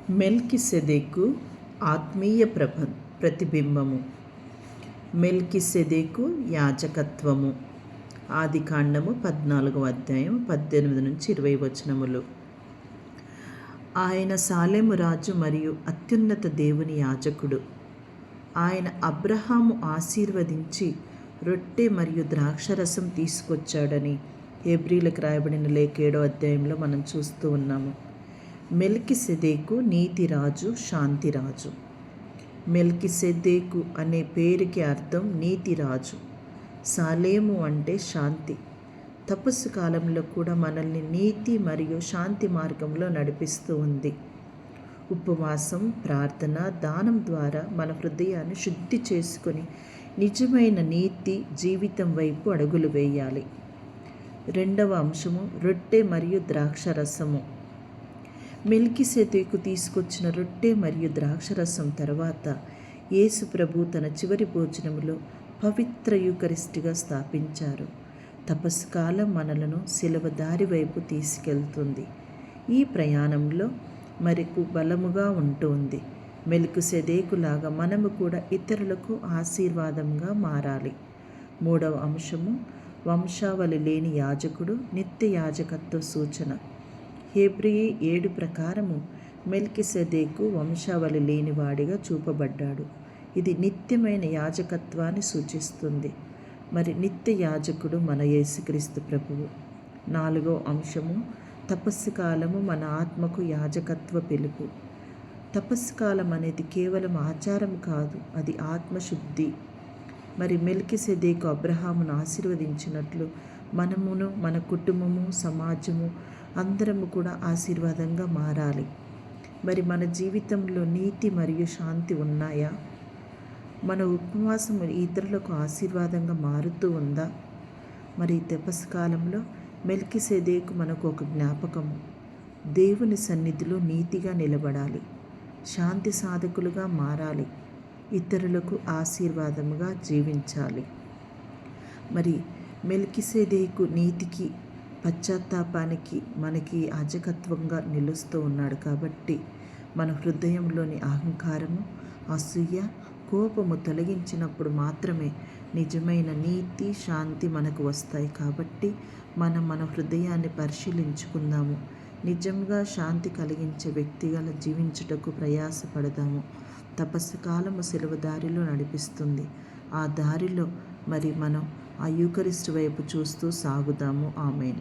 మెల్కీసెదెకు ఆత్మీయ ప్రతిబింబము. మెల్కీసెదెకు యాజకత్వము. ఆదికాండము 14వ అధ్యాయం 18-20 వచనములు. ఆయన సాలెము రాజు మరియు అత్యున్నత దేవుని యాజకుడు. ఆయన అబ్రహాము ఆశీర్వదించి రొట్టె మరియు ద్రాక్షరసం తీసుకొచ్చాడని హెబ్రీలకు రాయబడిన లేఖ 7వ అధ్యాయంలో మనం చూస్తూ ఉన్నాము. మెల్కీసెదెకు నీతిరాజు, శాంతిరాజు. మెల్కీసెదెకు అనే పేరుకి అర్థం నీతిరాజు. సాలేము అంటే శాంతి. తపస్సు కాలంలో కూడా మనల్ని నీతి మరియు శాంతి మార్గంలో నడిపిస్తూ ఉంది. ఉపవాసం, ప్రార్థన, దానం ద్వారా మన హృదయాన్ని శుద్ధి చేసుకొని నిజమైన నీతి జీవితం వైపు అడుగులు వేయాలి. రెండవ అంశము రొట్టె మరియు ద్రాక్షరసము. మెల్కీసెదెకు తీసుకొచ్చిన రొట్టె మరియు ద్రాక్షరసం తర్వాత యేసు ప్రభు తన చివరి భోజనములో పవిత్ర యూకరిస్టిగా స్థాపించారు. తపస్సు కాలం మనలను శిలువ దారి వైపు తీసుకెళ్తుంది. ఈ ప్రయాణంలో మరికు బలముగా ఉంటుంది. మెల్కీసెదెకులాగా మనము కూడా ఇతరులకు ఆశీర్వాదంగా మారాలి. మూడవ అంశము వంశావళి లేని యాజకుడు, నిత్య యాజకత్వ సూచన. హెబ్రీ 7 ప్రకారము మెల్కీసెదెకు వంశావళి లేనివాడిగా చూపబడ్డాడు. ఇది నిత్యమైన యాజకత్వాన్ని సూచిస్తుంది. మరి నిత్య యాజకుడు మన యేసుక్రీస్తు ప్రభువు. 4వ అంశము తపస్సు కాలము మన ఆత్మకు యాజకత్వ పిలుపు. తపస్సు కాలం అనేది కేవలం ఆచారం కాదు, అది ఆత్మశుద్ధి. మరి మెల్కీసెదెకు అబ్రహామును ఆశీర్వదించినట్లు మనమును, మన కుటుంబము, సమాజము అందరము కూడా ఆశీర్వాదంగా మారాలి. మరి మన జీవితంలో నీతి మరియు శాంతి ఉన్నాయా? మన ఉపవాసం ఇతరులకు ఆశీర్వాదంగా మారుతూ ఉందా? మరి తపస్సు కాలంలో మెల్కీసెదెకు మనకు ఒక జ్ఞాపకము. దేవుని సన్నిధిలో నీతిగా నిలబడాలి, శాంతి సాధకులుగా మారాలి, ఇతరులకు ఆశీర్వాదముగా జీవించాలి. మరి మెల్కీసెదెకు నీతికి, పశ్చాత్తాపానికి, మనకి యాజకత్వంగా నిలుస్తూ ఉన్నాడు. కాబట్టి మన హృదయంలోని అహంకారము, అసూయ, కోపము తొలగించినప్పుడు మాత్రమే నిజమైన నీతి, శాంతి మనకు వస్తాయి. కాబట్టి మనం మన హృదయాన్ని పరిశీలించుకుందాము. నిజంగా శాంతి కలిగించే వ్యక్తిగా జీవించుటకు ప్రయాసపడదాము. తపస్సు కాలము శిలువ దారిలో నడిపిస్తుంది. ఆ దారిలో మరి మనం ఆ యూకరిస్ట్ వైపు చూస్తూ సాగుదాము. ఆమేన్.